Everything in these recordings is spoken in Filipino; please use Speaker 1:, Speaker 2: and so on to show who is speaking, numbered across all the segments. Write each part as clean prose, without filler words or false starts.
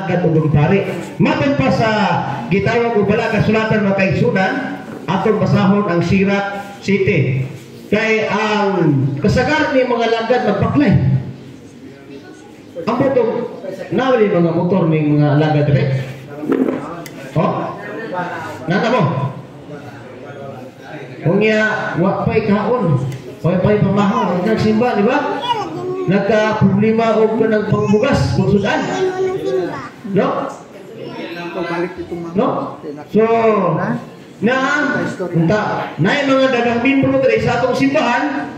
Speaker 1: alagad o pari. Matod pa sa gitawag o bala kasulatan mga kaigsunan, atong basahon ang Sirat City. Kay ang kasagaran ni mga alagad magpaklay. Ang motor, nawali mga motor ni mga alagad rin. Oh, nana mo. Kung niya, wapay kaon, wapay pamahaw, nagsimba, di ba? Nagka-problema o ka ng pangbugas, kung sudan. No? No? So, na yung mga dagang membro sa atong simbahan,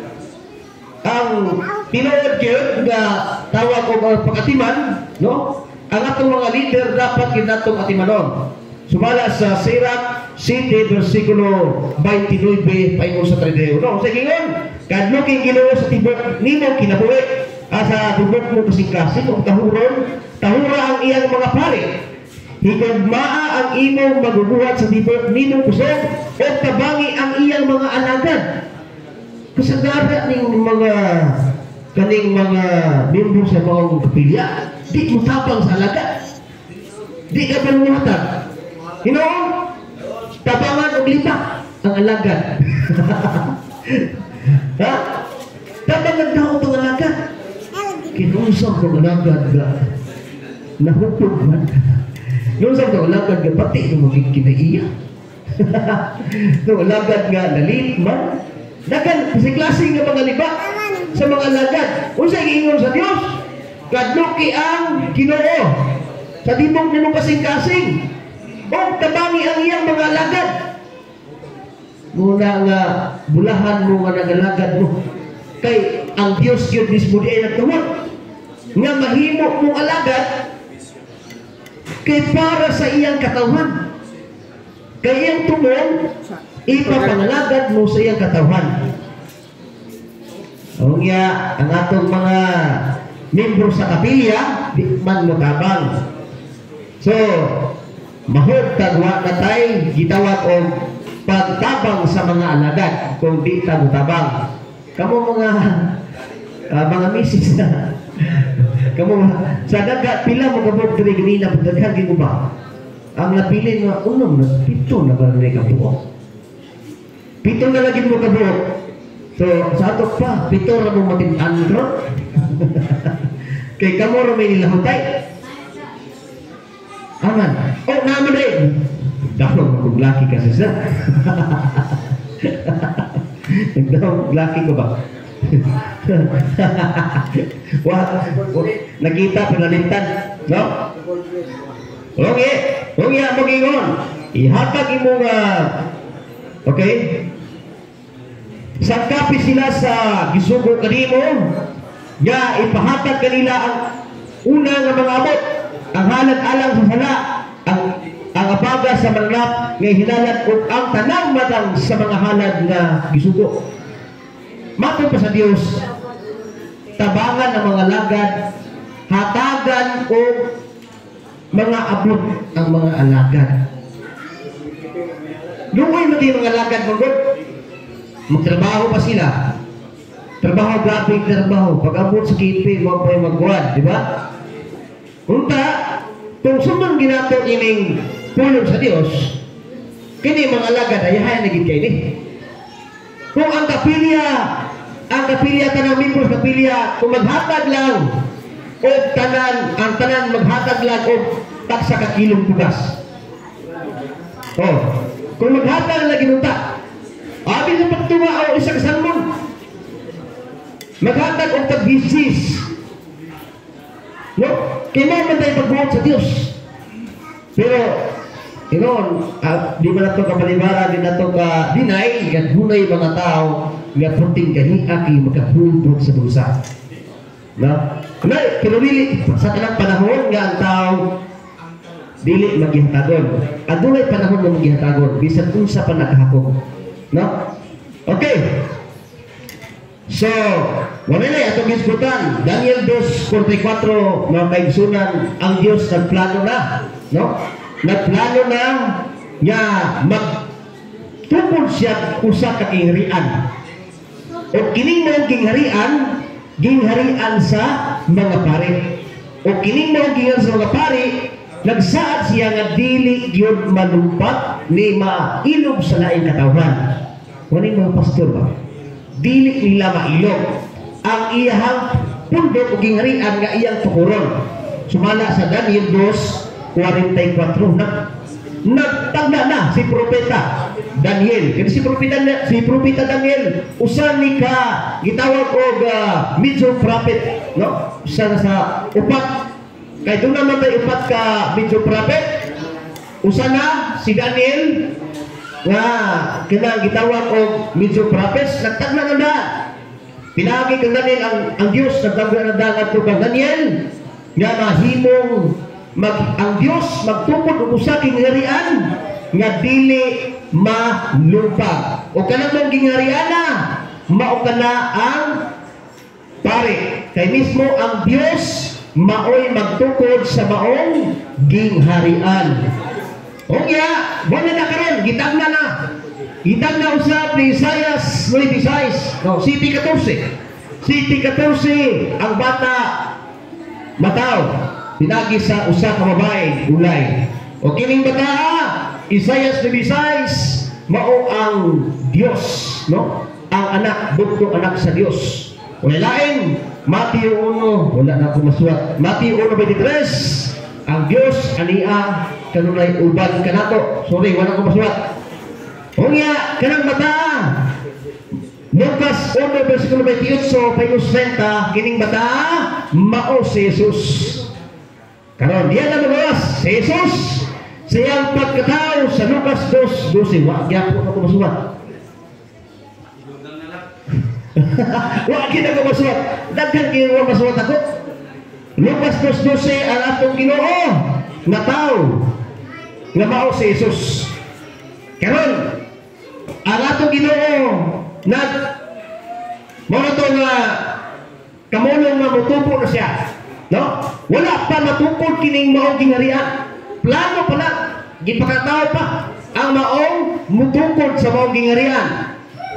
Speaker 1: ang tinuod kayo na tawag ko pagkatiman, no? Ang atong mga leader dapat kinatong atimanon. Sumala sa Sirat City, versikulo 29, paingon sa 31. No? Sa gingon, kadlo king Ginoo sa tibok nimo kinabuhi, sa tibok mo kasing-kasing o tahura ang iyang mga pari. Higagmaa ang imong magubuhat sa tibok nimo kusog, o tabangi ang iyang mga alagad. Kasagara ning mga kaning mga membro sa mga kapilya, di mo tapang sa alagad. Di ka panuhatag. Hinoon, tabangan o lima ang alagad. Ha? Tabangan daw itong alagad. Kinusang itong alagad ka. Nahupog man. Kinusang itong alagad ka, pati itong maging kinaiya. Itong alagad nga, nalit man. Dagan, kasi klaseng nga mga liba sa mga alagad. Unsa giingon sa Dios? Kadluki ang Ginoo sa tibok nimo kasing-kasing. O tabangi ang iyang mga alagad. Muna nga bulahan mo nga nagalagad mo. Kay ang Dios yun mismo di ay nagtawag. Nga mahimo mong alagad kay para sa iyang katawan. Kay iyang tumon, ipapangalagad mo sa iyang katawan. O nga, ang atong mga membro sa kapilya, di man mo tabang. So, mahod tagwa na tayo gitawag o pagtabang sa mga alagad kung di tayo tabang. Kamu mga misis na kamu sa dagat pila mo kabog diri ganina pagdaghagi mo ba? Ang napili nga unom na pito na ba rin kabuo? Pito na lagi mo kabuo. So sa ato pa pito na mo matin-andro. Kay kamo ra may nilahutay. Aman. Oh, naman rin. Dahil kung laki ka siya. Nagdahong laki ko ba? Nakita, panalintan. No? Okay. Okay, mag-ingon. Ihatag mo nga. Okay? Sangkapi sila sa gisugo kanimo. Ya, ipahatag kanila ang una nga mga abot. Ang halad alang sa sala, ang apaga sa mananap ngay hinalat ug ang tanang matang sa mga halad nga gisugo. Matod pa sa Dios, tabangan ang mga lagad, hatagan o mga abot ang mga alagad. Luoy mo din mga alagad magod. Magtrabaho pa sila. Trabaho, grabing trabaho. Pag-abot sa kipi, huwag pa magkuhan, di ba? Unta, kung sumang ginato ining pulong sa Dios, kini mga alagad ayahay naging kayo ni. Kung ang kapilya tanang membro sa kapilya, kung maghatag lang o ang tanan maghatag lang o taksa ka kilong bugas. Oh, kung maghatag lang ginunta, abi sa pagtunga o isa ka salmon, maghatag o tag-bisis. No? Kaya man tayo pagbuhat sa Diyos. Pero, di ba na ito kapalibara, di na ito ka-deny, hunay mga tao, nga puting kaniaki makapulbog sa busa. No? Pero dili, sa kanang panahon nga ang tao, dili maghihatagon. Ang dunay panahon na maghihatagon, bisan unsa pa nakahakog. No? Okay. So, wala na atong isgutan. Daniel 2:44, mga kaigsunan, ang Diyos nagplano na, no? Nagplano na nga magtupod siya usa ka kingharian. O kining mga gingharian sa mga pari. O kining mga gingharian sa mga pari nagsaad siya nga dili gyud malumpat ni mailog sa laing katawan. Wala mga pastor ba? Dili nila mailog ang iyang pundok ug gingharian nga iyang tukuron. Sumala sa Daniel 2:44 nagtagna na si propeta Daniel. Kasi si propeta Daniel usa ni ka gitawag og medyo prophet, no? Usa sa upat kay doon naman tayo upat ka medyo prophet. Usa na si Daniel nga kinang gitawag og medyo prophet, nagtagna na na. Pinagi kang Daniel ang Dios nagtagna na ngadto kang Daniel nga mahimong ang Dios magtukod og usa kingharian nga dili malumpag. O kanang mong ginghariana mao kana ang pare. Kay mismo ang Dios maoy magtukod sa maong gingharian. O ya, wala na karon gitagna na. Gitagna usab ni Isaias 9:6. No, City 14. City 14 ang bata mataw pinagi sa usa ka babae ulay. O kining bata Isaias 9:6 mao ang Dios, no? Ang anak, bugtong anak sa Dios. Wala lain Mateo 1, wala na ako masuwat. Mateo 1:23 ang Dios ania kanunay uban kanato. Sorry, wala ko masuwat. Unya kanang bata Lucas 1:28 kining bata mao si Jesus. Karon diyan na magawas si Jesus siyang pagkatao sa Lucas 2:12. Wa gyapon ako masuwat. Wa gyud ako masuwat. Daghan kay wa masuwat ako. Lucas 2:12 ang atong Ginoo nga tawo nga mao si Jesus. Karon ang atong Ginoo nag mao to nga kamulong nga mutubo na siya. No? Wala pa matukod kining maong gingharian. Plano pa lang. Gipakatao pa ang maong mutukod sa maong gingharian.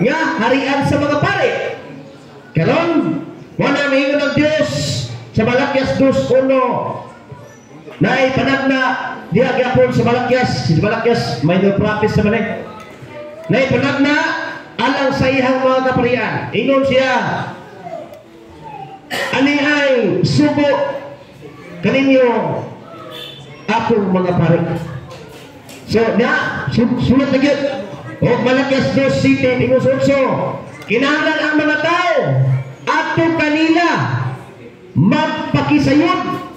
Speaker 1: Nga harian sa mga pare. Karon, wala mahingon ng Diyos sa Malakias 2:1. Naay panagna diha gyapon sa Malakias. Si Malakias minor prophet sa manay. Naay panagna alang sa iyang mga kaparian. Ingon siya, ani ay subo kaninyo akong mga pare. So na sulat na gyud o Malakias 2:7 ingon kinahanglan ang mga tao ato kanila magpakisayod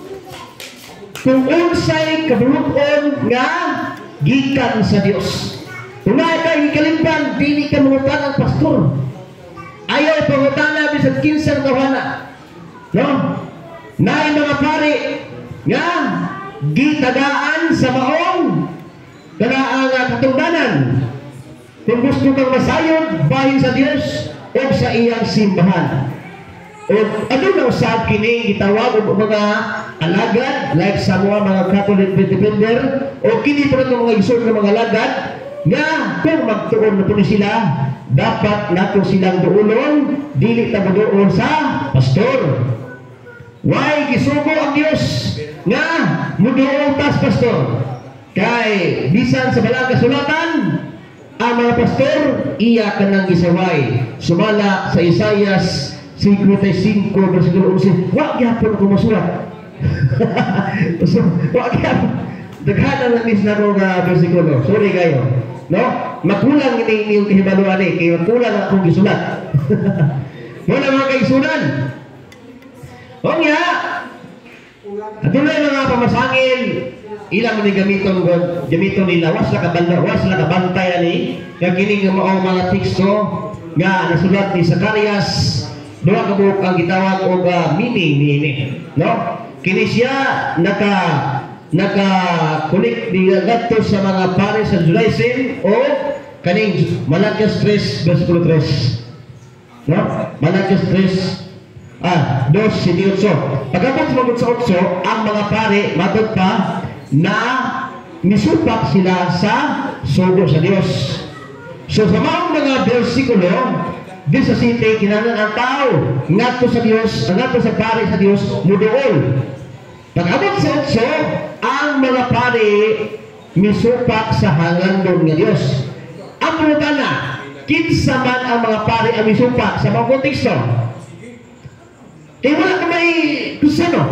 Speaker 1: kung unsay kabuluton nga gikan sa Dios. Kung na kay kalimban dili ka mangutan ang pastor. Ayaw pangutana bisag kinsang tawana. No? Naay mga pare nga gitagaan sa maong kanaang katungdanan. Kung gusto kang masayod bahin sa Dios o sa iyang simbahan. O ano na usab kini gitawag og mga alagad like sa mga Catholic defender o kini pa ng mga isod ng mga alagad nga kung magtuon na po sila dapat nato silang duulon dili ta duol sa pastor. Why gisugo ang Dios nga muduol tas pastor? Kay bisan sa balang kasulatan ang mga pastor iya kanang gisaway. Sumala sa Isaias 55:11. Wa gyapon ko masulat. So, wa gyapon. Daghan na nis na ko nga bersikulo. Sorry kayo. No? Makulang ini inyong kahibaluan eh. Kaya makulang akong gisulat. Wala mga kaisunan. O nga, at tulay mga pamasangil, ilang mga gamiton nila, was na kabantay ani, kaya kining mga teksto nga nasulat ni Zacarias, doon kabuk ang gitawag o mini, no? Kini siya naka-connect dito sa mga pare sa Judaism o kaning Malakias 3:3. No? Malakias 2:18. Pagkabot sa 8, ang mga pare matod pa na misupak sila sa sugo sa Dios. So sa mga bersikulo di sa city kinahanglan ang tao ngadto sa Dios, ngadto sa pare sa Dios muduol. Pag-abot sa 8, ang mga misupak sa hanglandon nga Dios. Ang pangutana, kinsa man ang mga pari ang misupak sa mga konteksto? Wala ka may kusano.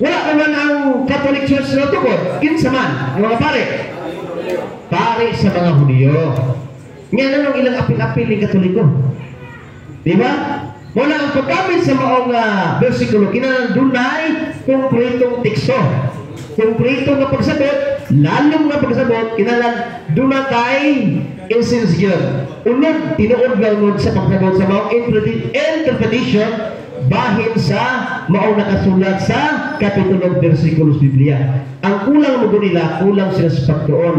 Speaker 1: Wala ka man ang Catholic Church na tukod. Kinsa man ang mga pari? Pari sa mga Hudyo. Nga nanong ilang apil-apil ng Katoliko. Diba? Wala ang paggamit sa maong versikulo. Kinanang dunay konkretong teksto. Konkreto na pagsabot, lalong na pagsabot, kinanang dunatay instance yun. Unod, tinuod lang sa pagsabot sa maong interpretation bahin sa maong nakasulat sa kapitulo versikulos Biblia. Ang kulang mo nila, kulang sila sa pagtuon.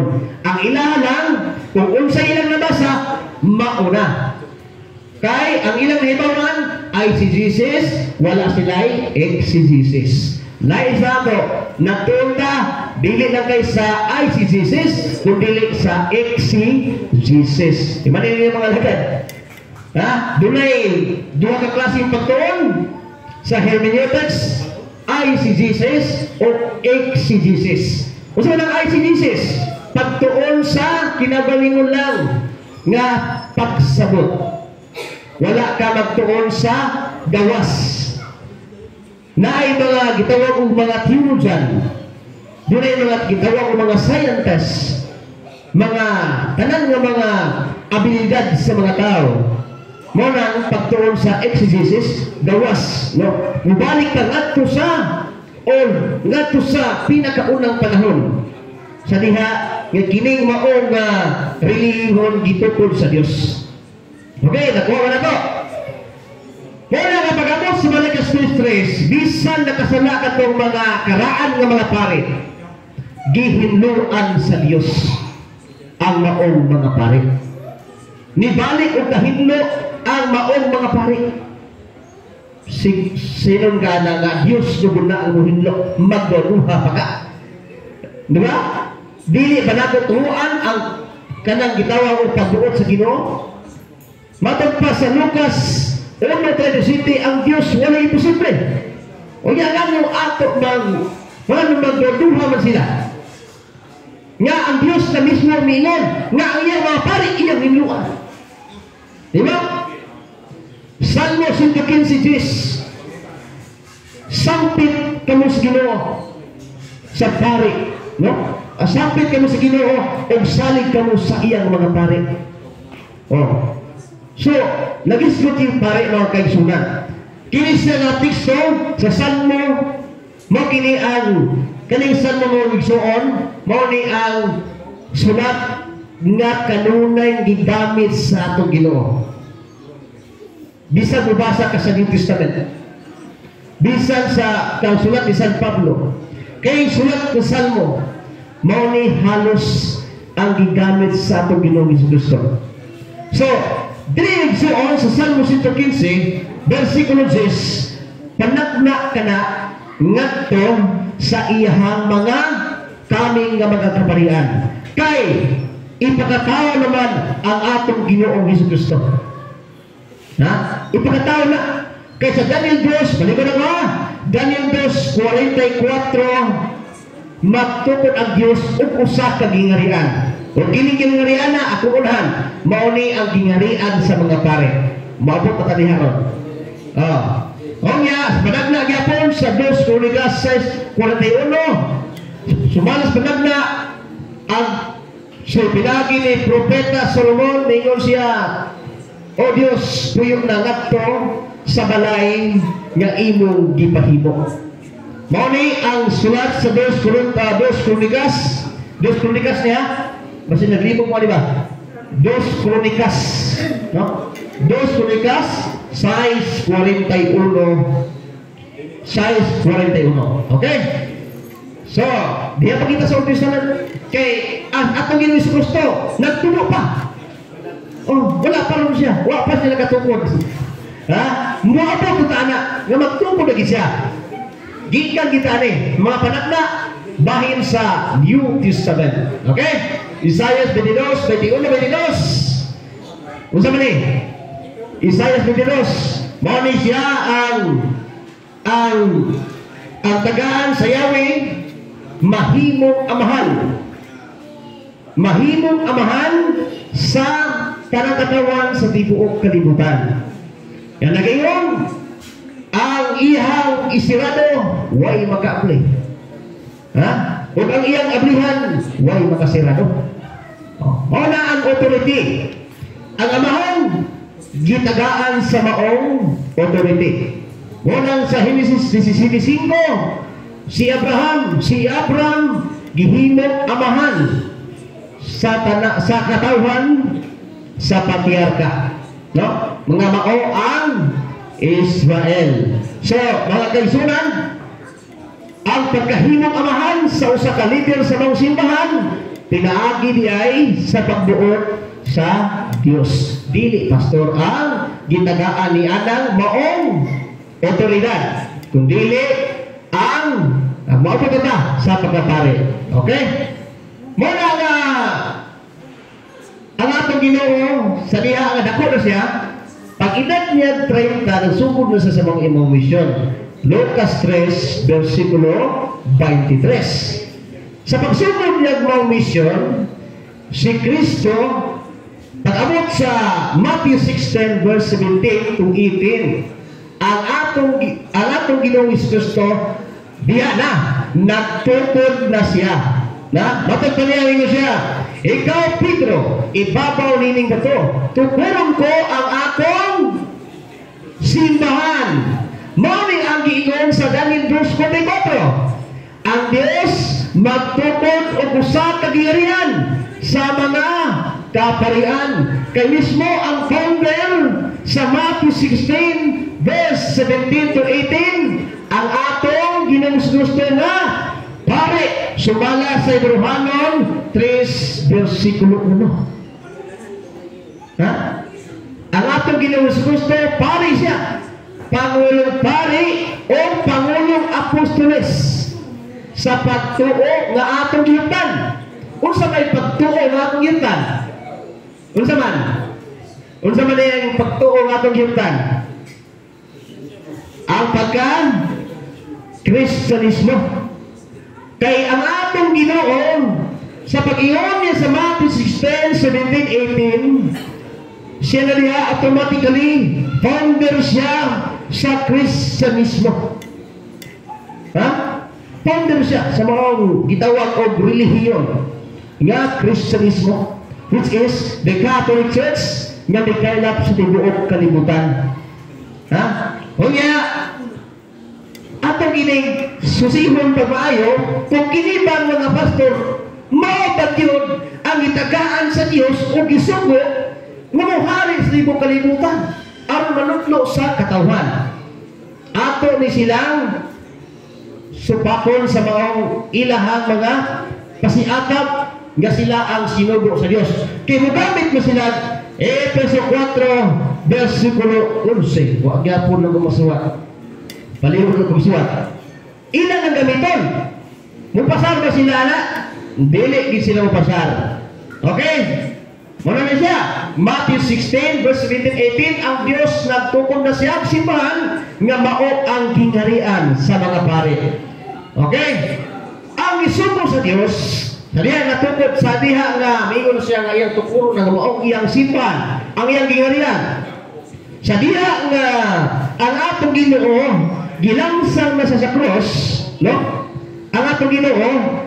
Speaker 1: Ang ilaha lang, kung unsa ilang nabasa, mauna. Kay ang ilang nahibawan ay si Jesus, wala sila'y exegesis. Naisa ko, nagtunda, dili lang kay sa ay si Jesus, kundi sa exegesis. Imanin niyo mga lagad. Dunay duha ka klaseng pagtuon sa hermeneutics, eisegesis o exegesis. Unsa man ang eisegesis? Pagtuon sa kinabalingon lang nga pagsabot. Wala ka magtuon sa gawas. Naay mga gitawag og mga theologian, dunay mga gitawag og mga scientists, mga tanan nga mga abilidad sa mga tao. Mo nang pagtuon sa exegesis, gawas, no? Mubalik ka ngadto sa ngadto sa pinakaunang panahon. Sa diha nga kining maong relihon gitukod sa Dios. Okay, nakuha na to. Kaya nga pag-abot sa Malakas 3:3, bisan nakasala ka itong mga karaan ng mga pari, gihinluan sa Diyos ang maong mga pari. Nibalik o kahinlo ang maong mga pari. Sinong gana nga Diyos nyo na ang muhinlo, magwanuha pa ka. Diba? Dili ba nato turuan ang kanang gitawag o pagbuot sa Ginoo? Matag pa sa Lucas 1:37, ang Diyos wala imposible. O yan ang ato ng wala magduduha man sila. Nga ang Diyos na mismo mingon, nga ang iyang mga pari iyang hinluan. Diba? Salmo 115:10, sampit kamo sa Ginoo sa pari, no? Sampit kamo sa Ginoo o salig kamo sa iyang mga pari. Oh. So, nagisgot yung pare mga kaigsunan. Kinis na nga teksto sa Salmo, mo kini ang kaning Salmo mo igsuon, mo ni ang sulat nga kanunay gigamit sa atong Ginoo. Bisan mubasa ka sa New Testament, bisan sa sulat ni San Pablo, kay sulat ng Salmo, mo ni halos ang gigamit sa atong Ginoo Jesucristo. So, dili igsuon sa Salmo 115, versikulo 10, panagna ka na ngadto sa iyahang mga kaming nga mga kaparian. Kay ipakatawa naman ang atong Ginoong Jesucristo. Ipakatawa na. Kay sa Daniel 2, balikan na nga, Daniel 2:44, magtukod ang Dios ug usa ka gingarian. O kining gingarian na ako unahan, mauni ang gingarian sa mga pare. Maabot pa tadi haron. Nya, panagna gyapon sa 2 Kronikas 6:41. Sumalas panagna ang pinagi ni Propeta Solomon, ningon siya, O Dios, tuyok na ngadto sa balay nga imong gipahimo. Mauni ang sulat sa 2 Kronikas niya. Basta naglibog mo, di ba? 2 Kronikas, no? 2 Kronikas 6:41. Okay? So, diya pakita sa Old Testament kay atong Ginoong Jesucristo nagtubo pa. Oh, wala pa rin siya. Wala pa siya nagatumbod. Muabot ko taana nga magtumbod lagi siya. Gikan kita ni mga panagna bahin sa New Testament. Okay? Isaiah 22:21-22. Unsa man ni? Isaiah 22. Mao ni siya ang tagaan sa Yahweh mahimong amahan. mahimong amahan sa tanang katawan sa tibuok kalibutan. Yan nagayon, ang iyang isirado, way maka-apply. Ha? Kung ang iyang ablihan, way makasirado. Una ang authority. Ang amahan, gitagaan sa maong authority. Unang sa Henesis 17:5, si Abraham, gihimong amahan sa katawan sa patriarka, no? Mga mao ang Israel. So, mga kaisunan, ang pagkahimong amahan sa usa ka leader sa mga simbahan, pinaagi di ay sa pagbuot sa Dios. Dili pastor ang gitagaan ni anang maong otoridad, kundi ang maupagata sa pagkapare. Okay? Muna nga ang atong Ginoo sa diha nga dako na siya, pag edad niya 30, nagsugod na sa mga imong misyon. Lucas 3, versikulo 23. Sa pagsugod niya mga misyon, si Kristo, pag-abot sa Matthew 16, verse 17 to 18, ang atong Ginoong Kristo, diya na, nagtukod na siya. Na, matagpaniyahin ko siya. Ikaw, Pedro, ibabaw nining bato. Tukuron ko ang akong simbahan. Mawing ang giingon sa Daniel 2:4. Ang Diyos magtukod o usa kagiyarihan sa mga kaparian. Kay mismo ang founder sa Matthew 16, verse 17 to 18, ang atong Ginoong Kristo na pare, sumala sa Hebrehanon 3, versikulo 1. Ha? Ang atong Ginoong Kristo, pare siya. Pangulong pare o Pangulong Apostoles sa pagtuo nga atong gihuptan. Unsa may pagtuo nga atong gihuptan? Unsa man? Unsa man yung pagtuo nga atong gihuptan? Ang pagka-Kristiyanismo. Kay ang atong Ginoo sa pag-iyon niya sa Matthew 16, 17, 18, siya na niya automatically founder siya sa Kristiyanismo. Ha? Founder siya sa mga gitawag o relihiyon nga Kristiyanismo, which is the Catholic Church nga nagkailap sa tibuok kalibutan. Ha? O nga, atong ining susihon pagmaayo, kung kinibang mga pastor, maobat yun ang itagaan sa Diyos o gisugo nga muhari sa tibuok kalibutan aron manutlo sa katawan. Ato ni silang supakon sa mga ilahang mga pasiatap nga sila ang sinugo sa Diyos. Kaya magamit mo sila Efeso 4, versikulo 11. Huwag nga po nang masuwat. Palihog ng kumasuwat. Ilan ang gamiton? Mupasar ba sila na? Dili din sila mupasar. Okay? Muna na siya. Matthew 16, verse 17, 18, ang Diyos nagtukod na siya ang simbahan nga mao ang gingharian sa mga pare. Okay? Ang isugo sa Diyos, sa diha natukod, sa diha nga mingon siya nga iyang tukuro na mao iyang simbahan, ang iyang gingharian. Sa diha nga ang atong Ginoo gilangsang na sa cross, no? Ang atong Ginoo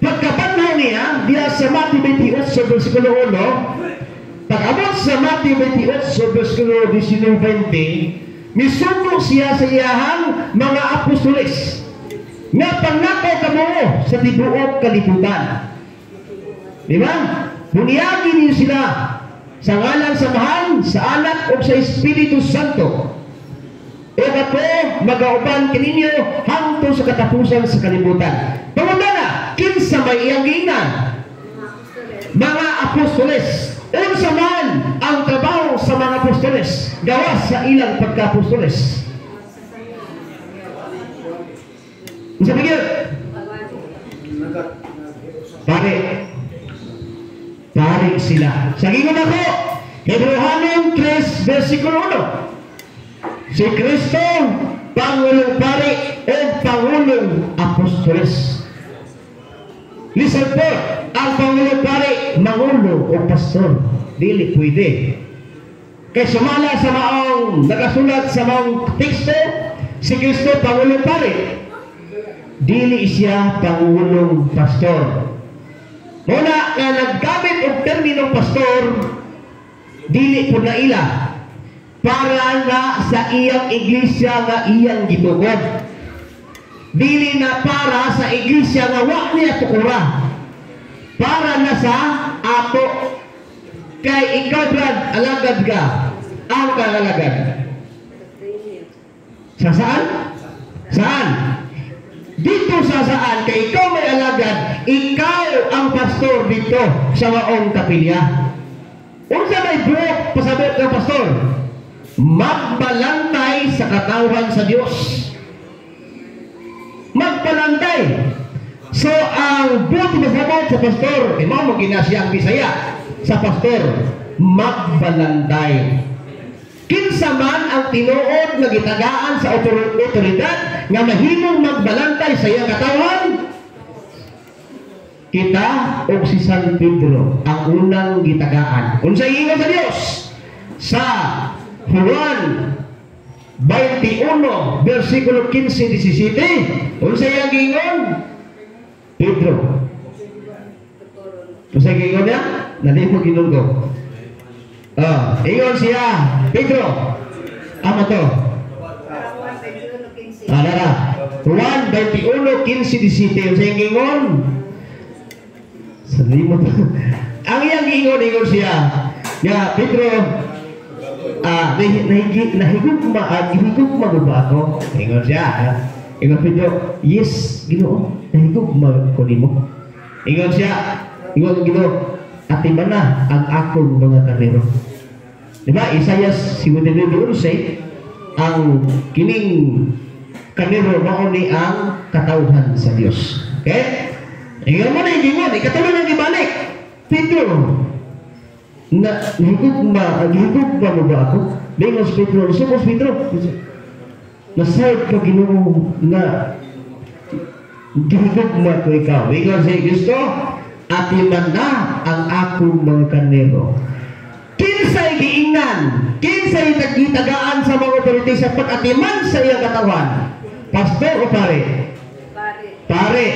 Speaker 1: pagkabanhaw niya diha sa Matthew 28, versikulo 1, pag-abot sa Matthew 28, versikulo 19-20, misugo siya sa iyahang mga apostoles nga pangnakaw kamo sa tibuok kalibutan. Di ba? Bunyagi niyo sila sa ngalan sa Mahal, sa Anak o sa Espiritu Santo. O kato magauban kininyo hangtod sa katapusan sa kalibutan. Pangundana, kinsa may iyang giingnan? Mga apostoles. Unsa man ang trabaho sa mga apostoles gawas sa ilang pagka-apostoles? Unsa bigyan? Pare sila. Sa gingon ako, Hebrehanon 3, versikulo 1. Si Kristo, Pangulong Pare o Pangulong Apostoles. Listen po, ang Pangulo Pari, Mangulo o Pastor. Dili pwede. Kaya sumala sa maong, nakasulat sa maong teksto, si Kristo Pangulo Pari. Dili siya Pangulong Pastor. Muna nga naggamit og terminong pastor, dili po na ila para nga sa iyang iglesia nga iyang gitugod. Dili na para sa iglesia nga wa niya tukura. Para na sa ato. Kay ikaw Brad, alagad ka. Ang kalalagad. Sa saan? Saan? Dito sa saan? Kay ikaw may alagad, ikaw ang pastor dito sa maong kapilya. Unsa may buhok pasabot ng pastor? Magbalantay sa katawan sa Diyos. Magbalantay. So, ang buhok pasabot sa pastor, mo ginasya ang Bisaya sa pastor, magbalantay. Kinsa man ang tinuod nga gitagaan sa otoridad nga mahimong magbalantay sa iyang katawan, kita o si San Pedro ang unang gitagaan. Unsay ingon sa Dios sa Juan 21 versikulo 15-17, unsay ang ingon? Pedro. Unsay ingon niya? Nadi mo ginunggo. Ingon siya, Pedro. Ano to? Alara. Juan 21:15-17. Unsay ingon? Salimot. Ang iyang ingon siya. Ya, Pedro. Nahigugma ba ako? Ingon siya. Ingon Pedro, yes, Ginoo. Nahigugma ko nimo. Ingon siya. Ingon Ginoo, atiman na ang akong mga karnero. Diba? Isayas 59:11, ang kining karnero mao ni ang katawhan sa Dios. Okay? Ingon mo na ingon, ikatuloy nang gibalik. Pedro, higugma mo ba ako? Bingos Pedro, sumos Pedro. Nasayad ka Ginoo na higugma ko ikaw. Ingon si Kristo, atiman na ang akong mga karnero. Kinsay giingnan, kinsay nagitagaan sa mga otorite sa pag-atiman sa iyang katawan? Pastor o pare? Pare.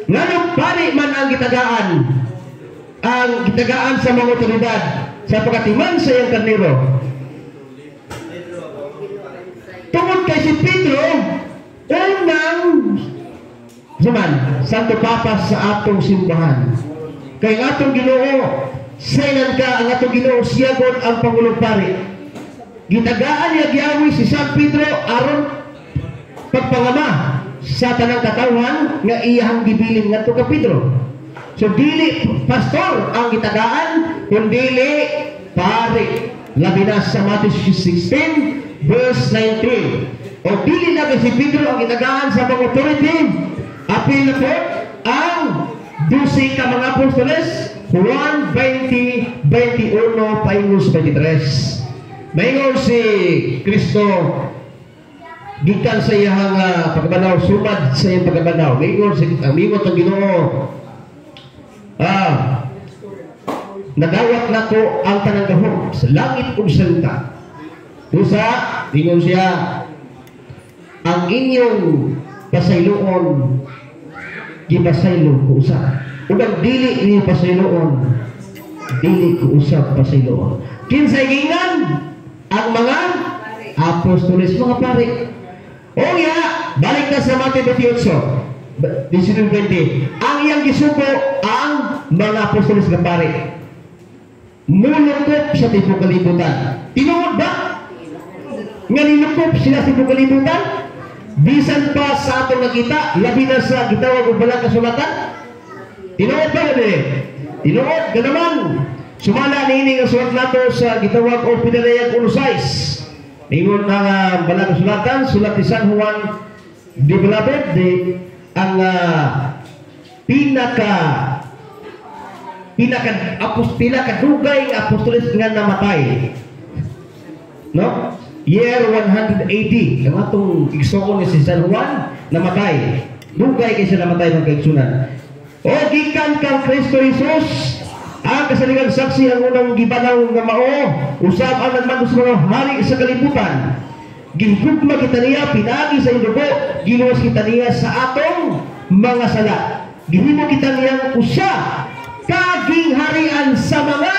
Speaker 1: Nganong pare man ang gitagaan sa mga otoridad sa pag-atiman sa iyang karnero? Tungod kay si Pedro, unang Santo Papa sa atong simbahan. Kay ang atong Ginoo, saynan ka ang atong Ginoo, siya god ang Pangulong Pari. Gitagaan niya giyawi si San Pedro aron pagpangama sa tanang katawan nga iyang gibilin ngadto ka Pedro. So dili pastor ang gitagaan, kundi pari. Labi na sa Matthew 16 verse 19. O dili na si Pedro ang gitagaan sa mga authority. Apil na po ang 12 ka mga apostoles, Juan 20:21 paingos 23. Maingon si Kristo gikan sa iyang pagbanaw, sumad sa iyang pagbanaw. Maingon ang mingot ng Ginoo, nadawat na ko ang tanang gahom sa langit ug sa lupa. Dusa, ingon siya, ang inyong pasayloon gipasaylo ko usab. Ug ang dili ni pasayloon, dili ko usab pasayloon. Kinsay gingan? Ang mga apostoles, mga pare. O ya, balik na sa Mateo 28:19. Ang iyang gisuko ang mga apostoles nga pare. Mulukop sa tibok kalibutan. Tinuod ba? Nga nilukop sila sa tibok kalibutan? Bisan pa sa atong nakita, labi na sa gitawag og balang kasulatan. Tinuod ba gani? Tinuod ka naman. Sumala niini nga sulat nato sa gitawag og pinarayag 1:6. Ingon ang balang kasulatan, sulat ni San Juan the Beloved, ang pinakadugay nga apostoles nga namatay. No? Year 100 AD, ang atong igsoon ni si San Juan namatay. Dugay kay siya namatay ng kaigsunan. O gikan kang Kristo Jesus, ang kasalingang saksi ang unang gibanaw nga mao, usab ang nagmando sa mga hari sa kalibutan. Gihugma kita niya, pinagi sa indugo, giluwas kita niya sa atong mga sala. Gihimo kita niyang usa, kaging harian sa mga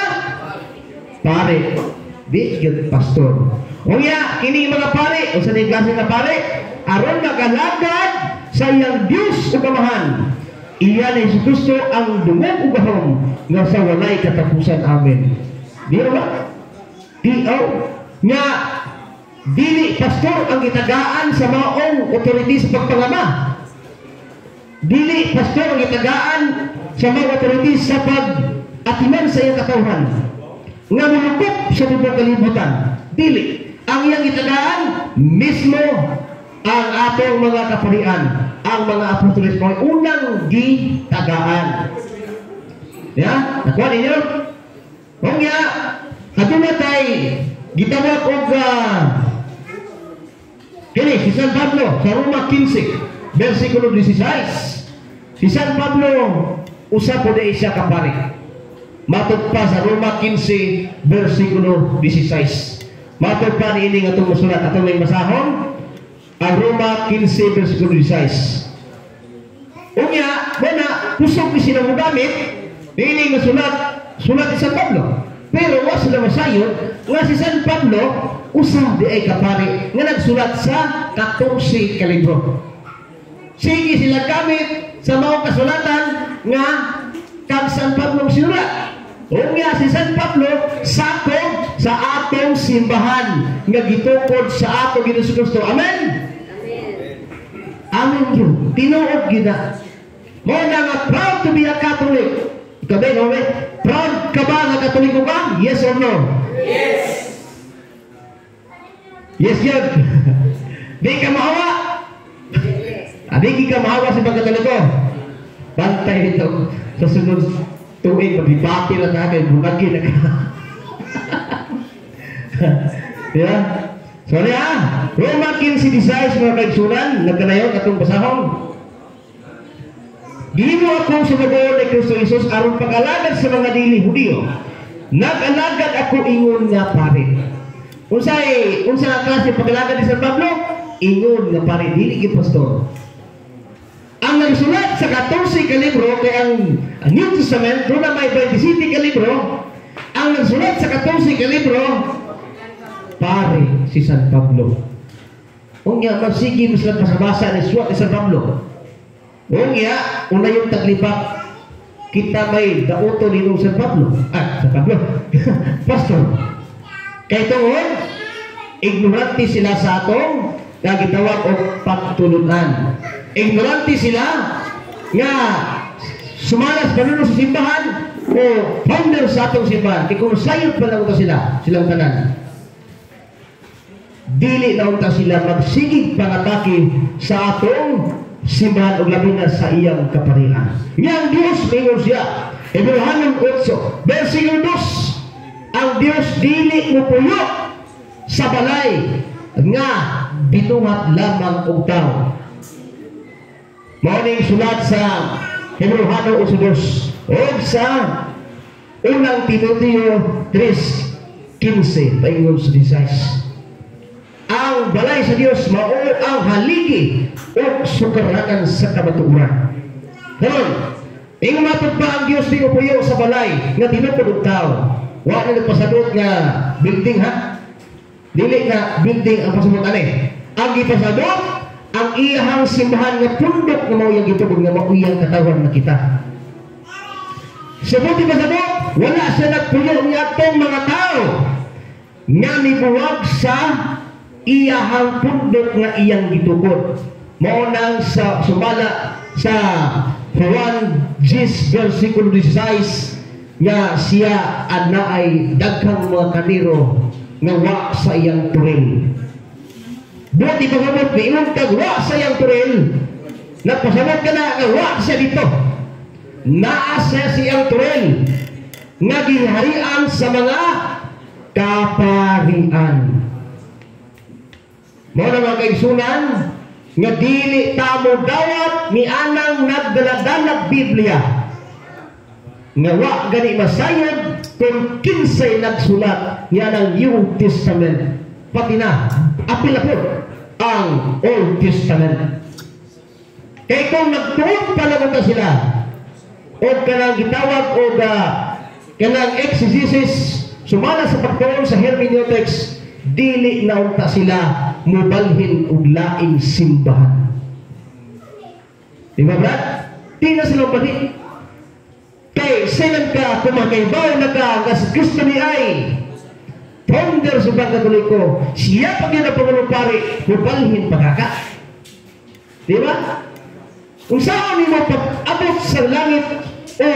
Speaker 1: pare. Di gyud pastor. Unya kini mga pare, usa ni klase nga pare, aron magalagad sa iyang Dios ug amahan. Iya ni Kristo ang dungog ug gahom nga sa walay katapusan. Amen. Di ba? Nya dili pastor ang gitagaan sa maong authority sa pagpangama. Dili pastor ang gitagaan sa mga authority sa pag-atiman sa iyang katawhan nga mulukop sa tubong kalibutan. Dili. Ang iyang gitagaan mismo ang atong mga kaparian, ang mga apostoles mo unang gitagaan. Ya, nakuha ninyo? Kung ya, katulad tayo gitawag og kini si San Pablo sa Roma 15 versikulo 16. Si San Pablo usa po dai siya kapari. Matod pa sa Roma 15 versikulo 16. Matod pa niini nga itong musulat atong may masahon ang Roma 15 versikulo 16. Unya, wala kusog ni sila mo gamit niini nga sulat ni San Pablo. Pero wa sila masayod nga si San Pablo usa di ay kapari nga nagsulat sa 14 ka libro. Sige sila gamit sa mga kasulatan nga kang San Pablo sinulat. Unya si San Pablo sakop sa atong simbahan nga gitukod sa atong Ginoong Kristo. Amen. Amen yun. Tinuod gina. Mo na nga proud to be a Catholic. Ikaw ba, no? Proud ka ba nga Katoliko ka? Yes or no? Yes. Yes, yun. Di ka mahawa? Di ka mahawa sa mga Katoliko? Bantay ito sa sunod tuwing magbibati na tayo, bumagi na ka. Yeah? Sorry Roma 15:16 mga kaigsunan, nagkanayon atong basahon. Gihimo akong sumagot ni Kristo Jesus aron pag-alagad sa mga dili Hudiyo. Nag-alagad ako ingon nga pare. Unsa nga klase pag-alagad ni San Pablo? Ingon nga pare, dili gi pastor. Ang nagsulat sa 14 ka libro kay ang New Testament doon na may 27 ka libro. Ang nagsulat sa 14 ka libro pare si San Pablo. Unya magsige mo sila pasabasa ni suwat ni San Pablo. Unya una yung taglipak kita may dauto ni San Pablo. San Pablo. Pastor. Kay tungod ignorante sila sa atong gitawag og pagtulunan. Ignorante sila nga sumalas panuno sa simbahan o founder sa atong simbahan. Kaya kung sayot pa lang ito silang tanan. Dili na unta sila magsigig pangatake sa atong simbahan o labi na sa iyang kaparihan. Yang Diyos mingon siya. Hebrehanon 8, versikulo 2. Ang Diyos dili mo puyo sa balay nga binuhat lamang og tao. Maoning sulat sa Hebrehanon 8:2 o sa unang Timoteo 3:15 paingon sa 16. Ang balay sa Dios mao ang haligi o sukaranan sa kamatuoran. Karon, ingon matod pa ang Dios di puyo sa balay nga tinupod og tao. Wa na nagpasadot nga building Dili nga building ang pasadot ani. Ang gipasadot ang iyang simbahan nga pundok nga mao yang gitubog nga mao yang katawan na kita. Sa buti pasadot, wala siya nagpuyo nga atong mga tao nga mibuwag sa iyang pundok nga iyang gitukod. Mao nang sa sumala sa Juan 10 versikulo 16 nga siya anaay daghang mga kaniro nga wa sa iyang turil. Buti pagamot ni imong tagwa sa iyang turil. Nagpasamot ka na nga wa siya dito. Naa siya siyang turil nga ginharian sa mga kaparian. Mao na mga kaigsunan, nga dili tamo dawat ni anang nagdala-dalag Biblia nga wa gani masayod kung kinsay nagsulat nga ng New Testament, pati na apil po ang Old Testament. Kaya kung nagtuon pa naman na sila o kanang gitawag o kanang exegesis sumala sa pagtuon sa hermeneutics, dili na unta sila mubalhin og laing simbahan. Di ba, Brad? Di na sila balik. Kay silang ka kumakaibaw na ka si Kristo ni ay founder sa Bang Katoliko, siya pag yun ang Pangulong Pari, mubalhin pagkaka. Di ba? Kung saan mo pag-abot sa langit o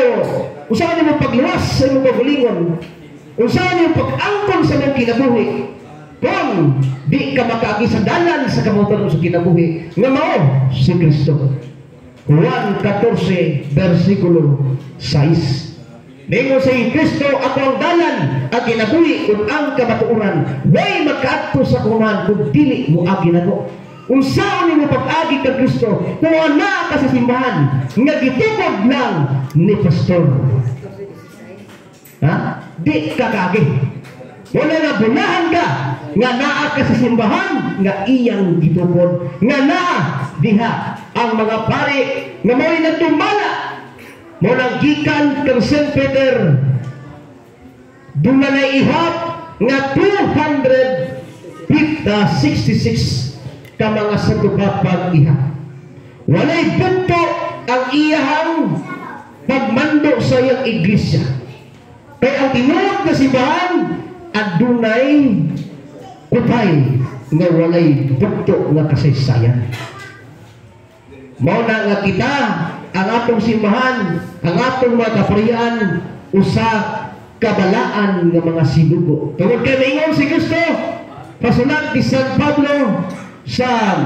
Speaker 1: kung saan mo pagluwas sa iyong pagbulingon, kung saan mo pag-angkon sa iyong kinabuhi, kung di ka makakisandalan sa kamutan sa kinabuhi, nga mao si Kristo. Juan 14, versikulo 6. Ningon sa Kristo, ako ang dalan, ang kinabuhi, kung ang kamatuuran, way magkaadto sa kuman, kung dili mo agi nako. Kung saan mo pag-agi ka Kristo, kung ana ka sa simbahan, nga gitukod lang ni pastor. Ha? Di ka kagi. Wala na bunahan ka, nga naa ka sa simbahan, nga iyang gitukod, nga naa diha ang mga pari, nga mo'y nagtumala, mo nang gikan kang St. Peter, doon na ihap, nga 266 ka mga satupapag iha. Walay bukto ang iyahang pagmando sa iyang iglesia. Kaya ang tinuod na simbahan, adunay kupay nga walay bukto nga kasaysayan. Mao na nga kita, ang atong simbahan, ang atong mga kaparian, usa kabalaan nga mga sinugo. Tungod kay maingon si Kristo, pasulat ni San Pablo sa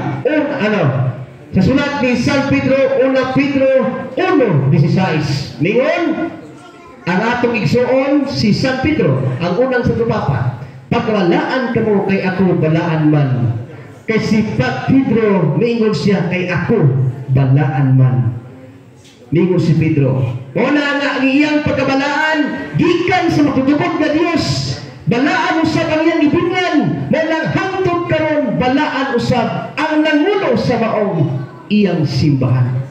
Speaker 1: sa sulat ni San Pedro, 1 Pedro 1:16. Ningon, ang atong igsuon si San Pedro, ang unang satupapa, pagbalaan kamo kay ako balaan man. Kay si Pedro, ningon siya kay ako balaan man. Ningon si Pedro, una nga ang iyang pagkabalaan, gikan sa matutupod na Diyos, balaan usab ang iyang ibingan, walang hangtod karon balaan usab ang nangulo sa maong iyang simbahan.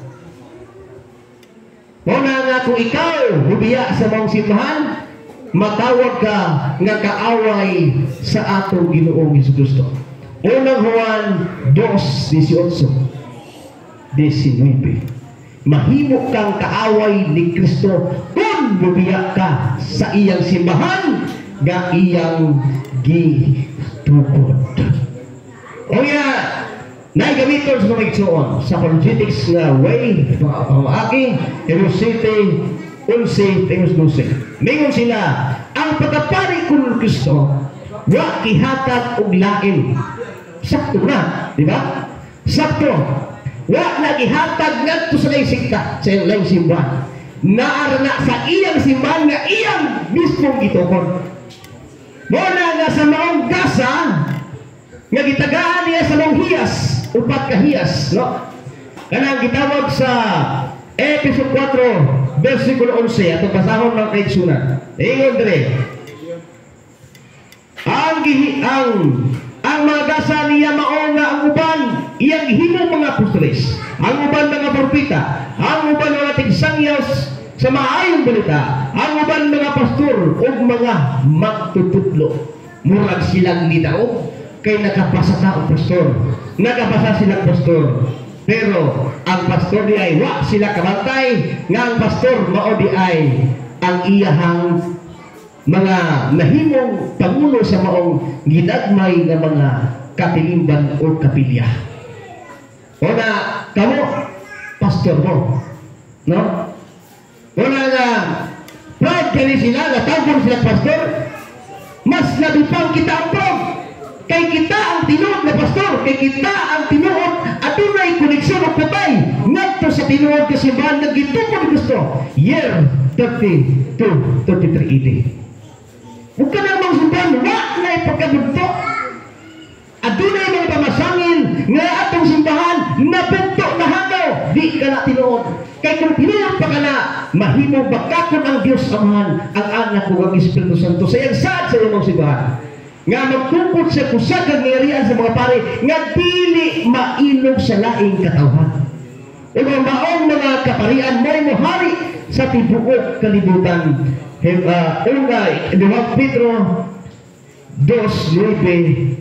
Speaker 1: Una nga kung ikaw hubiya sa maong simbahan, matawag ka nga kaaway sa atong Ginoong Jesucristo. Unang Juan 2:18-19. Mahimo kang kaaway ni Kristo kung bubiya ka sa iyang simbahan nga iyang gitukod. O nga, naigamiton sa mga igsoon sa apologetics nga way, pamaki, Erosite, 11:12. Mingon sila, ang pagkapari kung Kristo, wa kihatag og lain. Sakto na, di ba? Sakto. Wa nagihatag ngadto sa sikta sa iyang simbahan. Naara na sa iyang simbahan nga iyang mismong gitukod. Muna nga sa maong gasa nga gitagaan niya sa maong hiyas, upat ka hiyas, no? Kanang gitawag sa Episode 4, versikulo 11, atong basahon ng kaigsunan. Ingon dire. Ang mga gasa niya mao nga ang uban iyang himong mga apostoles, ang uban mga propeta, ang uban mga tigsangyas sa maayong balita, ang uban mga pastor ug mga magtutudlo. Murag silang nitao kay nakapasa ta ang pastor, nakapasa silang pastor, pero ang pastor di ay wa sila kabantay nga ang pastor mao di ay ang iyahang mga nahimong pangulo sa maong ginagmay nga mga kapilimban o kapilya. O na, kamo, pastor mo. No? O na nga, proud kani sila, natawag sila pastor, mas labi pang kita ang proud. Kay kita ang tinuod na pastor, kay kita ang tinuod at tunay koneksyon o patay ngadto sa tinuod kasimbahan na gitukod ni Kristo. Year 32-33 AD. Huwag ka namang simbahan, wak na ipagkabugto. Adunay mga pamasangin nga atong simbahan di ka na tinuod. Kay kung tinuod pa ka na, mahimo bakakon ang Dios Amahan, ang Anak ug ang Espiritu Santo sa iyang saad sa imong simbahan. Nga magtungkol sa kusag kagnirian sa mga pare nga dili mailog sa laing katawhan. O mga maong mga kaparian mo'y mohari sa tibuok kalibutan. Una, 2 Pedro 2:9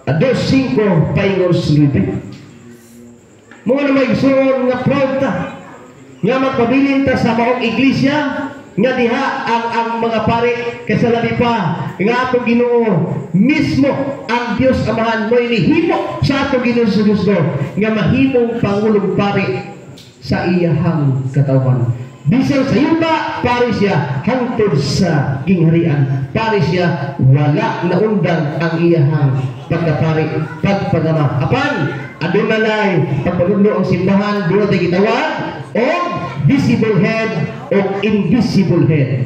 Speaker 1: 2:5 paingon 9. Mga na may gusto nga proud ta nga magpabilin ta sa maong iglesia nga diha ang mga pare kasalabi pa nga atong Ginoo mismo ang Dios Amahan mo inihimo sa atong Ginoo sa Gusto nga mahimong pangulong pare sa iyahang katawhan. Bisan sa yuta, pare siya hangtod sa gingharian. Pare siya wala na undang ang iyahang pagkapari, pagpagama. Apan, adunalay pagpagudlo ang simbahan, doon tayo gitawag o visible head o invisible head.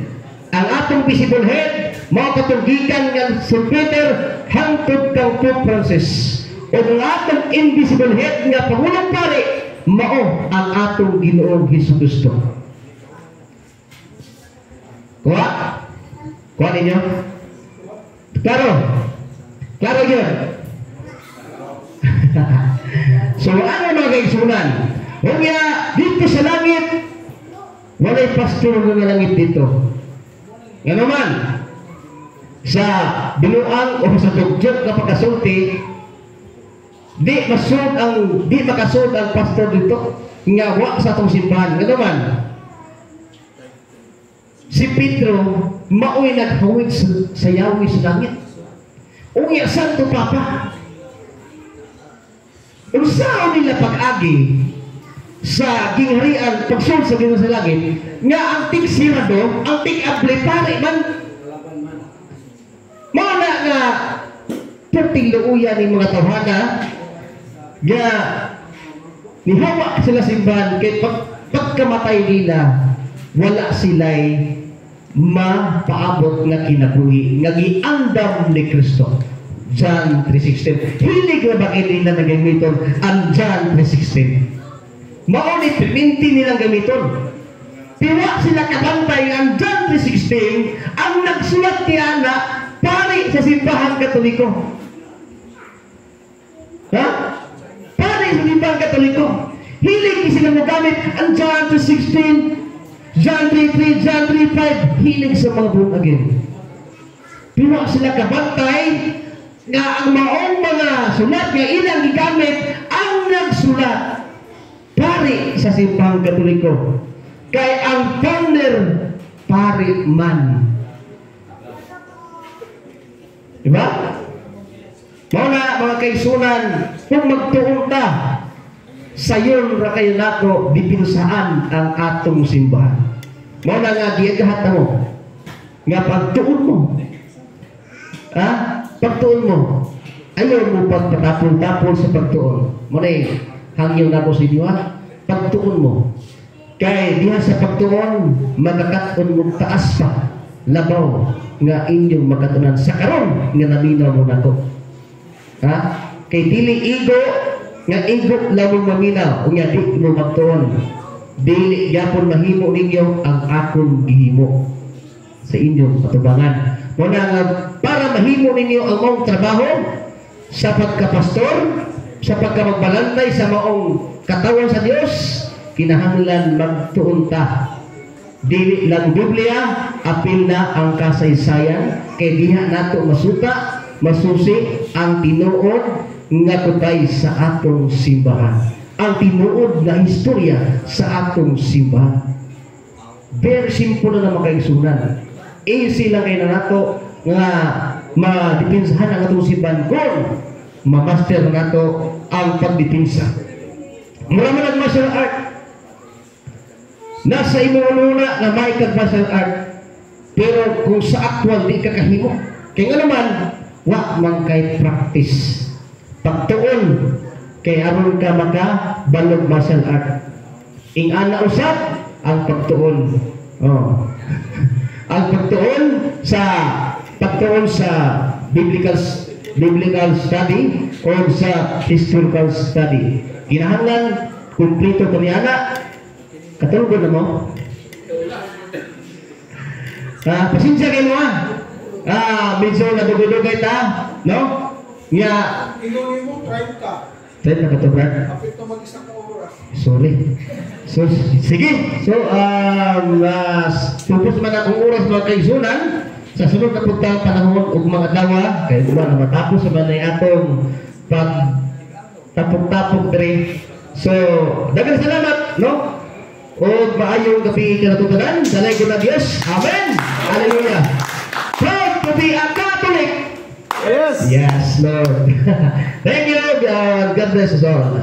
Speaker 1: Ang atong visible head, mga katunggikan ng St. Peter hangtod kang Pope Francis. O ang atong invisible head nga pangulong pare, mao ang atong Ginoong Hesukristo. Kuha? Kuha ninyo? Klaro? Klaro yun? So, ano mga kaigsunan? Kaya dito sa langit, walay pastor ng langit dito. Nga naman, sa binuang o sa tugjok na pagkasulti, di makasud ang pastor dito. Nga wa sa atong simbahan. Nga naman, si Pedro mao'y naghawid sa yawi sa langit. Unya Santo Papa. Unsaon nila pag-agi sa gingharian pagsul sa Ginoo sa langit nga ang tigsirado, ang tig-ablitari man mana nga perting luuyan ni mga tawhana nga nihawa sila simbahan kay pagkamatay nila wala sila'y mapaabot nga kinabuhi nga giandam ni Kristo. John 3:16. Hilig na ba nila na gamiton ang John 3:16? Maunit piminti nilang gamiton. Piwa sila kabantay ang John 3:16 ang nagsulat ni Ana pari sa simbahan Katoliko. Ha? Pari sa simbahan Katoliko. Hilig sila mo gamit ang John 3:16, John 3:3, John 3:5, hilig sa mga bunagin. Piwa sila kabantay nga ang maong mga sulat nga ilang gigamit ang nagsulat pari sa simbahan Katoliko. Kay ang founder pari man. Diba? Mga mga kaigsunan, kung magtuon ta sayon ra kayo nato dipinsaan ang atong simbahan. Mao na nga giagahat mo nga pagtuon mo. Ha? Pagtuon mo. Ayaw mo pagpatapon-tapon sa pagtuon. Mao na hangyo na ko sa inyo ha. Pagtuon mo. Kay diha sa pagtuon magakaton mo taas pa labaw nga inyong magatunan sa karon nga naminaw mo nato. Ha? Kay dili igo nga igot lamang maminaw unya di mo magtuon dili gyapon mahimo ninyo ang akong gihimo sa inyong patubangan muna nga para mahimo ninyo ang maong trabaho sa pagkapastor sa pagkamagbalantay sa maong katawan sa Dios kinahanglan magtuon ta dili lang Biblia apil na ang kasaysayan kay diha nato masuta masusi ang tinuod nga tutay sa atong simbahan. Ang tinuod na istorya sa atong simbahan. Very simple na mga kaigsunan. Easy lang kayo na nato nga madipinsahan ang atong simbahan kung mamaster nato ang pagdipinsa. Mura man ang martial art. Nasa imong una na may martial art. Pero kung sa actual di ka kahimo. Kaya nga naman, wa man kay practice. Pagtuon kay aron ka makabalog martial art. Ing ana usab ang pagtuon. Oh. Ang pagtuon sa biblical study o sa historical study. Kinahanglan kumplito ko niya na. Katulog na mo. Pasensya kayo mo medyo nadugudugay ta, no? Nga,
Speaker 2: Inuwi mo, 30.
Speaker 1: 30 na ka to, Brad?
Speaker 2: Kapit na mag-isang oras.
Speaker 1: Sorry. So, sige. So, tupos man akong oras mga kaisunan sa sunod na pagtang panahon o mga dawa, kaya diba na matapos sa manay atong pag-tapok-tapok dre. So, dagang salamat, no? O maayong gabi kinatutanan. Dalay ko na Diyos. Amen! Hallelujah! Proud to be a Catholic!
Speaker 2: Yes!
Speaker 1: Yes, Lord. Thank you. God bless us all.